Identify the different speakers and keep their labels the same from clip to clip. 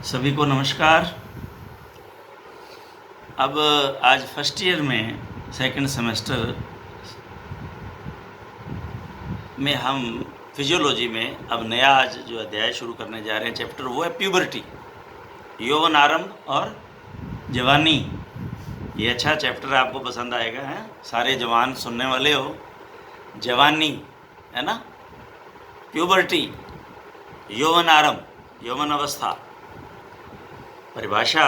Speaker 1: सभी को नमस्कार। अब आज फर्स्ट ईयर में सेकंड सेमेस्टर में हम फिजियोलॉजी में अब नया आज जो अध्याय शुरू करने जा रहे हैं चैप्टर, वो है प्यूबर्टी, यौवन आरंभ और जवानी। ये अच्छा चैप्टर आपको पसंद आएगा, है? सारे जवान सुनने वाले हो। जवानी है ना, प्यूबर्टी, यौवन आरंभ, यौवन अवस्था। परिभाषा: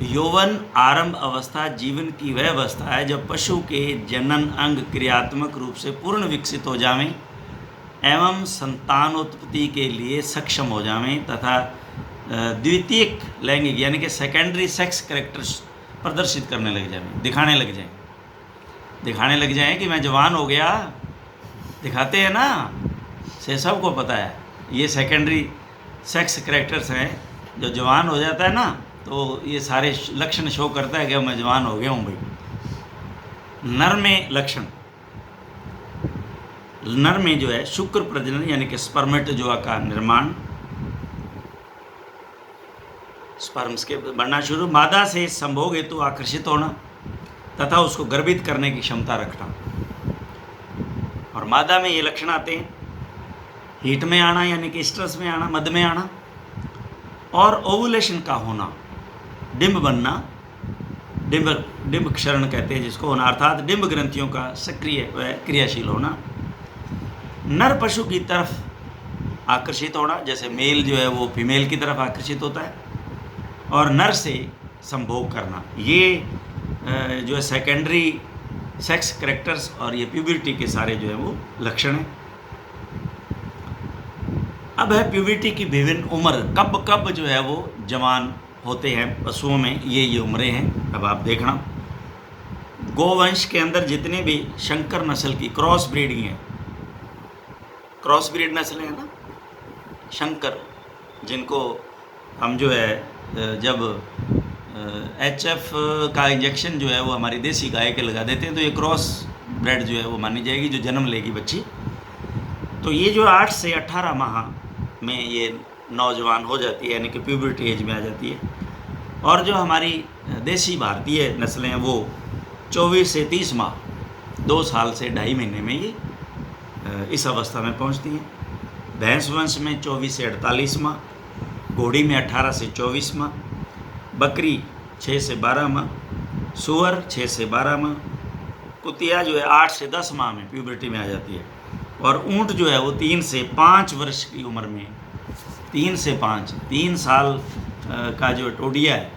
Speaker 1: यौवन आरंभ अवस्था जीवन की वह अवस्था है जब पशु के जनन अंग क्रियात्मक रूप से पूर्ण विकसित हो जावें एवं संतानोत्पत्ति के लिए सक्षम हो जावें तथा द्वितीयक लैंगिक यानी कि सेकेंडरी सेक्स कैरेक्टर्स प्रदर्शित करने लग जाएं, दिखाने लग जाएं कि मैं जवान हो गया। दिखाते हैं ना, से सबको पता है। ये सेकेंडरी सेक्स कैरेक्टर्स हैं। जो जवान हो जाता है ना, तो ये सारे लक्षण शो करता है कि मैं जवान हो गया हूँ भाई। नर में लक्षण, नर में जो है शुक्र प्रजनन यानी कि स्पर्मेटोजोआ का निर्माण, स्पर्म्स के बनना शुरू, मादा से संभोग हेतु आकर्षित होना तथा उसको गर्भित करने की क्षमता रखना। और मादा में ये लक्षण आते हैं: हीट में आना यानी कि स्ट्रेस में आना, मद में आना, और ओवुलेशन का होना, डिंब बनना, डिंब क्षरण कहते हैं जिसको, होना अर्थात डिंब ग्रंथियों का सक्रिय व क्रियाशील होना। नर पशु की तरफ आकर्षित होना, जैसे मेल जो है वो फीमेल की तरफ आकर्षित होता है, और नर से संभोग करना। ये जो है सेकेंडरी सेक्स कैरेक्टर्स और ये प्यूबर्टी के सारे जो है वो लक्षण हैं। अब है प्यूबर्टी की विभिन्न उम्र, कब कब जो है वो जवान होते हैं पशुओं में, ये उम्रें हैं। अब आप देखना, गोवंश के अंदर जितने भी शंकर नस्ल की क्रॉस ब्रीडिंग है, क्रॉस ब्रीड नस्लें हैं ना, शंकर, जिनको हम जो है जब HF का इंजेक्शन जो है वो हमारी देसी गाय के लगा देते हैं, तो ये क्रॉस ब्रेड जो है वो मानी जाएगी, जो जन्म लेगी बच्ची। तो ये जो 8 से 18 माह में ये नौजवान हो जाती है, यानी कि प्यूबर्टी एज में आ जाती है। और जो हमारी देसी भारतीय नस्लें हैं वो 24 से 30 माह, 2 साल से 2.5 महीने में ये इस अवस्था में पहुंचती हैं। भैंस वंश में 24 से 48 माह, घोड़ी में 18 से 24 माह, बकरी 6 से 12 माह, सूअर 6 से 12 माह, कुतिया जो है 8 से 10 माह में प्यूबर्टी में आ जाती है, और ऊँट जो है वो 3 से 5 वर्ष की उम्र में, 3 से 5, 3 साल का जो टोडिया है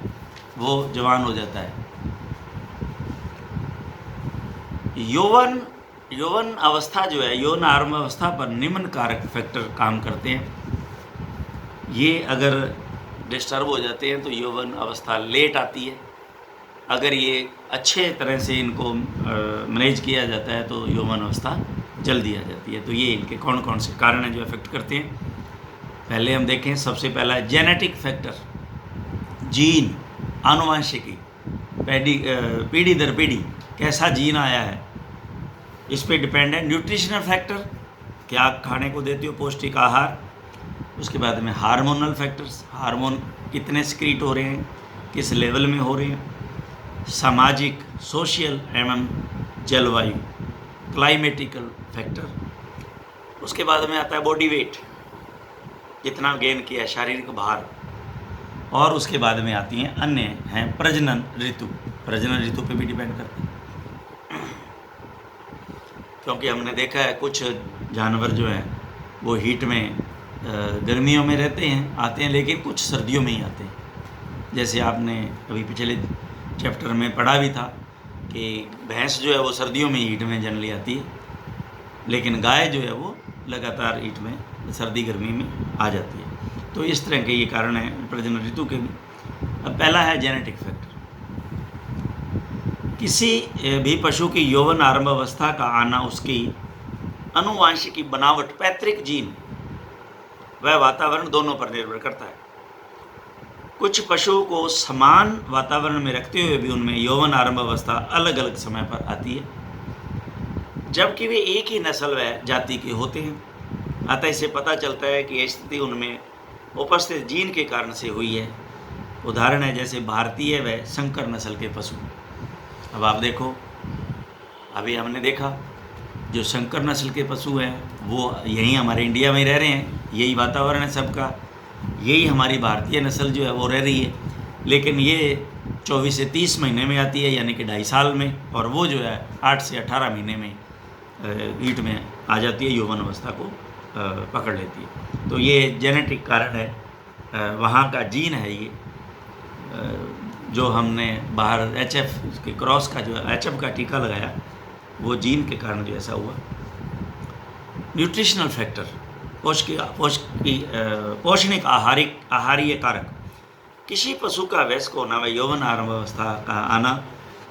Speaker 1: वो जवान हो जाता है। यौवन अवस्था जो है, यौन आरंभ अवस्था पर निम्न कारक फैक्टर काम करते हैं। ये अगर डिस्टर्ब हो जाते हैं तो यौवन अवस्था लेट आती है। अगर ये अच्छे तरह से इनको मैनेज किया जाता है तो यौवन अवस्था जल्दी आ जाती है। तो ये इनके कौन कौन से कारण हैं जो अफेक्ट करते हैं। पहले हम देखें, सबसे पहला है जेनेटिक फैक्टर, जीन, आनुवंशिकी, पीढ़ी दर पीढ़ी कैसा जीन आया है इस पे डिपेंड है। न्यूट्रिशनल फैक्टर, क्या खाने को देते हो, पौष्टिक आहार। उसके बाद में हार्मोनल फैक्टर्स, हार्मोन कितने स्क्रीट हो रहे हैं, किस लेवल में हो रहे हैं। सामाजिक, सोशल एवं जलवायु, क्लाइमेटिकल फैक्टर। उसके बाद में आता है बॉडी वेट, कितना गेन किया, शारीरिक भार। और उसके बाद में आती हैं अन्य हैं प्रजनन ऋतु, प्रजनन ऋतु पे भी डिपेंड करते हैं। क्योंकि हमने देखा है कुछ जानवर जो हैं वो हीट में गर्मियों में रहते हैं, आते हैं, लेकिन कुछ सर्दियों में ही आते हैं। जैसे आपने अभी पिछले चैप्टर में पढ़ा भी था कि भैंस जो है वो सर्दियों में हीट में जनरली आती है, लेकिन गाय जो है वो लगातार हीट में, सर्दी गर्मी में आ जाती है। तो इस तरह के ये कारण हैं प्रजनन ऋतु के भी। अब पहला है जेनेटिक फैक्टर। किसी भी पशु की यौवन आरंभ अवस्था का आना उसकी आनुवंशिकी बनावट, पैतृक जीन व वातावरण दोनों पर निर्भर करता है। कुछ पशुओं को समान वातावरण में रखते हुए भी उनमें यौवन आरंभ अवस्था अलग अलग समय पर आती है, जबकि वे एक ही नस्ल व जाति के होते हैं। अतः इससे पता चलता है कि ये स्थिति उनमें उपस्थित जीन के कारण से हुई है। उदाहरण है जैसे भारतीय व संकर नस्ल के पशु। अब आप देखो, अभी हमने देखा जो संकर नस्ल के पशु हैं वो यहीं हमारे इंडिया में ही रह रहे हैं, यही वातावरण है सबका, यही हमारी भारतीय नस्ल जो है वो रह रही है। लेकिन ये 24 से 30 महीने में आती है, यानी कि 2.5 साल में, और वो जो है 8 से 18 महीने में हीट में आ जाती है, यौवन अवस्था को पकड़ लेती है। तो ये जेनेटिक कारण है, वहाँ का जीन है ये, जो हमने बाहर HF के क्रॉस का जो HF का टीका लगाया, वो जीन के कारण जो ऐसा हुआ। न्यूट्रिशनल फैक्टर, पोषणिक आहारीय कारक। किसी पशु का वयस्क होना व यौवन आरंभ अवस्था का आना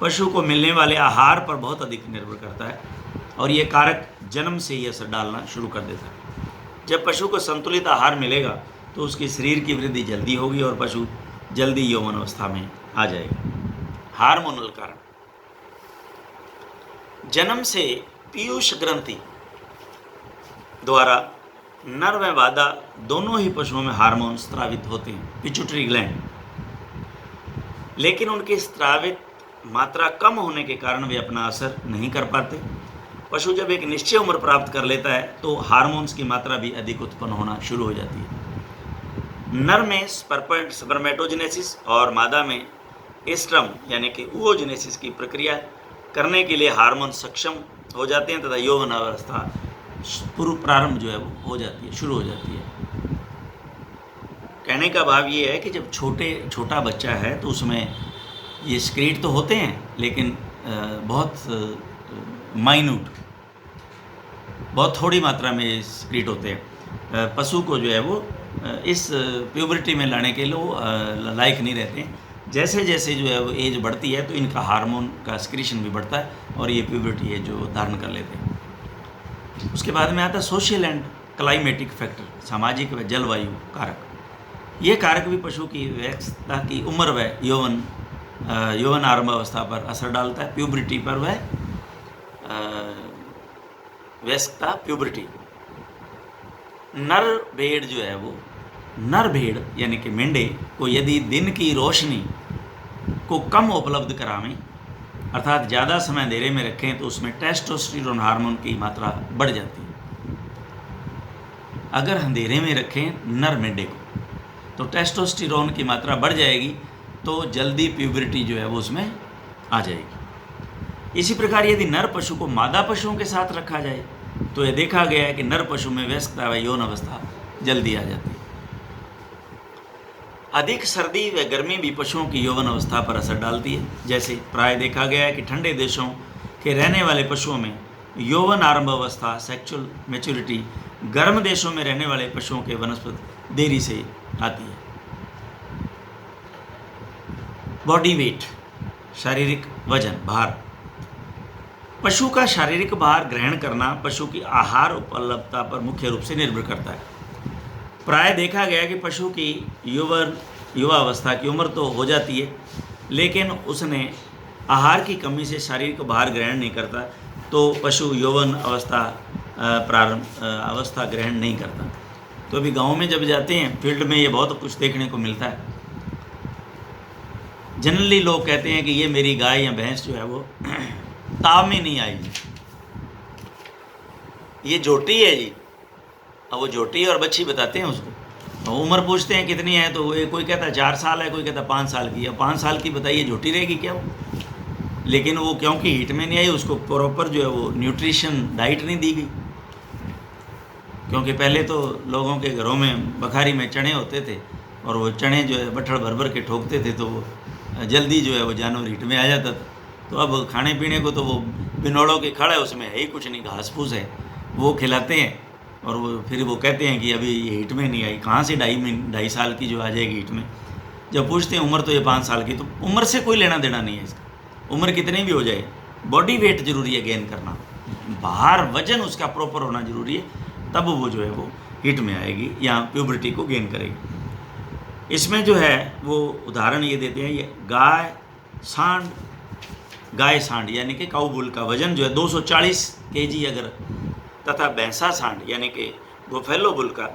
Speaker 1: पशु को मिलने वाले आहार पर बहुत अधिक निर्भर करता है, और ये कारक जन्म से ही असर डालना शुरू कर देता है। जब पशु को संतुलित आहार मिलेगा तो उसके शरीर की वृद्धि जल्दी होगी और पशु जल्दी यौवन अवस्था में आ जाएगा। हार्मोनल कारण, जन्म से पीयूष ग्रंथि द्वारा नर व मादा दोनों ही पशुओं में हार्मोन स्रावित होते हैं, पिट्यूटरी ग्लैंड, लेकिन उनकी स्रावित मात्रा कम होने के कारण वे अपना असर नहीं कर पाते। पशु जब एक निश्चित उम्र प्राप्त कर लेता है तो हार्मोन्स की मात्रा भी अधिक उत्पन्न होना शुरू हो जाती है। नर में स्पर्मेटोजेनेसिस और मादा में एस्ट्रम यानी कि oogenesis की प्रक्रिया करने के लिए हार्मोन सक्षम हो जाते हैं तथा यौवन अवस्था पूर्व प्रारंभ जो है वो हो जाती है, शुरू हो जाती है। कहने का भाव ये है कि जब छोटा बच्चा है तो उसमें ये स्क्रीट तो होते हैं, लेकिन बहुत माइन्यूट, बहुत थोड़ी मात्रा में स्क्रीट होते हैं। पशु को जो है वो इस प्यूबरिटी में लाने के लिए वो लायक नहीं रहते हैं। जैसे जैसे जो है वो एज बढ़ती है तो इनका हार्मोन का स्क्रीशन भी बढ़ता है और ये प्यूबरिटी है जो धारण कर लेते हैं। उसके बाद में आता है सोशल एंड क्लाइमेटिक फैक्टर, सामाजिक व जलवायु कारक। ये कारक भी पशु की वयस्कता की उम्र व यौवन आरंभ अवस्था पर असर डालता है, प्यूबरिटी पर व वयस्कता प्यूबरिटी। नर भेड़ जो है वो, नर भेड़ यानी कि मेंढे को यदि दिन की रोशनी को कम उपलब्ध करावें, अर्थात ज़्यादा समय अंधेरे में रखें, तो उसमें टेस्टोस्टेरोन हार्मोन की मात्रा बढ़ जाती है। अगर अंधेरे में रखें नर मेंढे को तो टेस्टोस्टेरोन की मात्रा बढ़ जाएगी, तो जल्दी प्यूबरिटी जो है वो उसमें आ जाएगी। इसी प्रकार यदि नर पशु को मादा पशुओं के साथ रखा जाए तो यह देखा गया है कि नर पशु में वयस्कता व यौन अवस्था जल्दी आ जाती है। अधिक सर्दी व गर्मी भी पशुओं की यौवन अवस्था पर असर डालती है। जैसे प्राय देखा गया है कि ठंडे देशों के रहने वाले पशुओं में यौवन आरंभ अवस्था सेक्सुअल मैच्योरिटी गर्म देशों में रहने वाले पशुओं के वनस्पत देरी से आती है। बॉडी वेट, शारीरिक वजन, भार। पशु का शारीरिक भार ग्रहण करना पशु की आहार उपलब्धता पर मुख्य रूप से निर्भर करता है। प्राय देखा गया कि पशु की युवा अवस्था की उम्र तो हो जाती है, लेकिन उसने आहार की कमी से शारीरिक भार ग्रहण नहीं करता, तो पशु यौवन अवस्था अवस्था ग्रहण नहीं करता। तो अभी गांव में जब जाते हैं फील्ड में ये बहुत कुछ देखने को मिलता है। जनरली लोग कहते हैं कि ये मेरी गाय या भैंस जो है वो ताव में नहीं आई, ये जोटी है जी। अब वो जोटी और बच्ची बताते हैं उसको, उम्र पूछते हैं कितनी है, तो कोई कहता है 4 साल है, कोई कहता है 5 साल की है। 5 साल की बताइए जोटी रहेगी क्या वो? लेकिन वो क्योंकि हीट में नहीं आई, उसको प्रॉपर जो है वो न्यूट्रिशन डाइट नहीं दी गई। क्योंकि पहले तो लोगों के घरों में बखारी में चने होते थे और वो चने जो है बट्ठड़ भर भर के ठोकते थे, तो वो जल्दी जो है वो जानवर हीट में आ जाता था। तो अब खाने पीने को तो वो बिनोड़ों के खड़ा है, उसमें है ही कुछ नहीं, घास फूस है, वो खिलाते हैं। और वो फिर वो कहते हैं कि अभी ये हीट में नहीं आई, कहाँ से 2.5 साल की जो आ जाएगी हीट में। जब पूछते हैं उम्र तो ये 5 साल की, तो उम्र से कोई लेना देना नहीं है इसका, उम्र कितनी भी हो जाए। बॉडी वेट जरूरी है गेन करना, बाहर वजन उसका प्रॉपर होना जरूरी है, तब वो जो है वो हीट में आएगी या प्यूबरिटी को गेन करेगी। इसमें जो है वो उदाहरण ये देते हैं, ये गाय सांड यानी कि काऊ बुल का वजन जो है 240 kg अगर, तथा भैंसा सांड यानी कि बुफेलो बुल का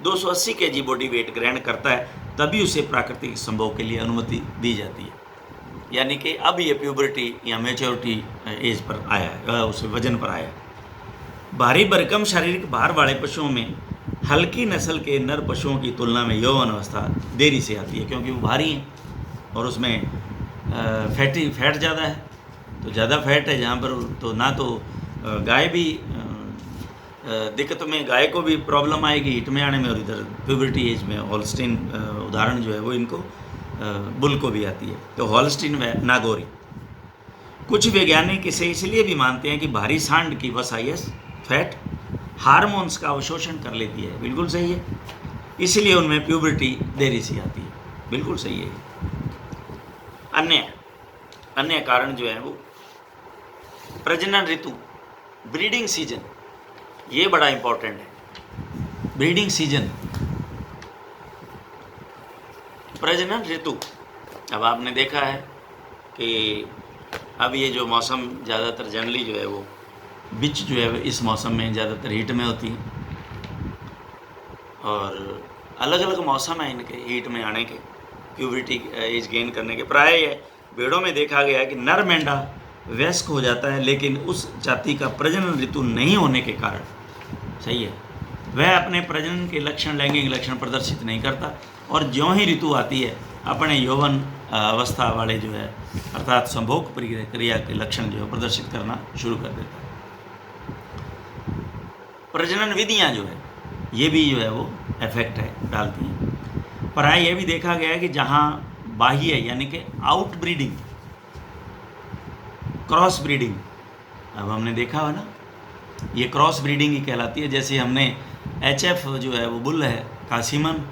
Speaker 1: 280 kg बॉडी वेट ग्रहण करता है तभी उसे प्राकृतिक संभोग के लिए अनुमति दी जाती है। यानी कि अब ये प्यूबर्टी या मेच्योरिटी एज पर आया है, उसे वजन पर आया है। भारी भरकम शारीरिक भार वाले पशुओं में हल्की नस्ल के नर पशुओं की तुलना में यौवन अवस्था देरी से आती है, क्योंकि वो भारी हैं और उसमें फैट ज़्यादा है। तो ज़्यादा फैट है जहाँ पर, तो ना तो गाय भी दिक्कत में, गाय को भी प्रॉब्लम आएगी हिट में आने में, और इधर प्यूबर्टी एज में हॉलस्टीन उदाहरण जो है वो इनको बुल को भी आती है। तो हॉलस्टीन व नागौरी। कुछ वैज्ञानिक इसे इसलिए भी मानते हैं कि भारी सांड की वसाइस फैट हार्मोन्स का अवशोषण कर लेती है। बिल्कुल सही है, इसलिए उनमें प्यूबर्टी देरी से आती है। बिल्कुल सही है। अन्य कारण जो है वो प्रजनन ऋतु, ब्रीडिंग सीजन, ये बड़ा इंपॉर्टेंट है। ब्रीडिंग सीजन, प्रजनन ऋतु। अब आपने देखा है कि अब ये जो मौसम ज़्यादातर जनरली जो है वो बिच जो है इस मौसम में ज़्यादातर हीट में होती है, और अलग अलग मौसम है इनके हीट में आने के, प्यूबर्टी एज गेन करने के। प्राय भेड़ों में देखा गया है कि नर मेंढा वयस्क हो जाता है, लेकिन उस जाति का प्रजनन ऋतु नहीं होने के कारण, सही है, वह अपने प्रजनन के लक्षण, लैंगिक लक्षण प्रदर्शित नहीं करता, और ज्यों ही ऋतु आती है अपने यौवन अवस्था वाले जो है अर्थात संभोग प्रक्रिया के लक्षण जो है प्रदर्शित करना शुरू कर देता है। प्रजनन विधियाँ जो है ये भी जो है वो इफेक्ट है डालती हैं। प्राय ये भी देखा गया है कि जहाँ बाह्य यानी कि आउट ब्रीडिंग, क्रॉस ब्रीडिंग, अब हमने देखा है ना, ये क्रॉस ब्रीडिंग ही कहलाती है। जैसे हमने HF जो है वो बुल है, कासीमन,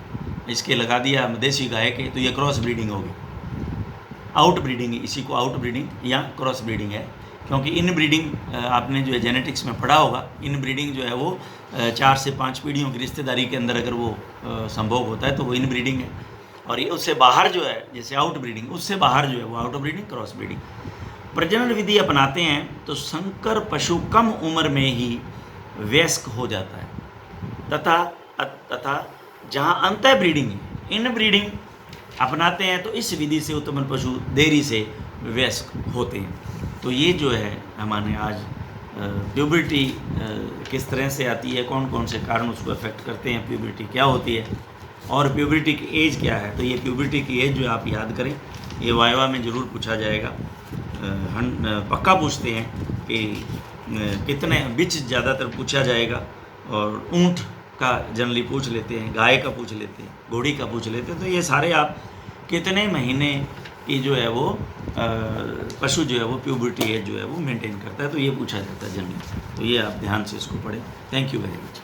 Speaker 1: इसके लगा दिया देसी गाय के, तो ये क्रॉस ब्रीडिंग होगी। आउट ब्रीडिंग, इसी को आउट ब्रीडिंग या क्रॉस ब्रीडिंग है, क्योंकि इन ब्रीडिंग आपने जो है जेनेटिक्स में पढ़ा होगा, इन ब्रीडिंग जो है वो 4 से 5 पीढ़ियों की रिश्तेदारी के अंदर अगर वो संभोग होता है तो वो इन ब्रीडिंग है। और ये उससे बाहर जो है जैसे आउट ब्रीडिंग, उससे बाहर जो है वो आउट ब्रीडिंग, क्रॉस ब्रीडिंग। प्रजनन विधि अपनाते हैं तो संकर पशु कम उम्र में ही वयस्क हो जाता है, तथा जहाँ अंत ब्रीडिंग है, इन ब्रीडिंग अपनाते हैं तो इस विधि से उत्पन्न पशु देरी से वयस्क होते हैं। तो ये जो है हमारे आज प्यूबर्टी किस तरह से आती है, कौन कौन से कारण उसको अफेक्ट करते हैं, प्यूबर्टी क्या होती है और प्यूबर्टी की एज क्या है। तो ये प्यूबर्टी की एज जो आप याद करें, ये वाइवा में ज़रूर पूछा जाएगा, पक्का पूछते हैं कि कितने, बिच ज़्यादातर पूछा जाएगा, और ऊँट का जनरली पूछ लेते हैं, गाय का पूछ लेते हैं, घोड़ी का पूछ लेते हैं। तो ये सारे आप कितने महीने की जो है वो पशु जो है वो प्यूबर्टी एज जो है वो मेंटेन करता है, तो ये पूछा जाता है जनरली। तो ये आप ध्यान से इसको पढ़ें। Thank you very much.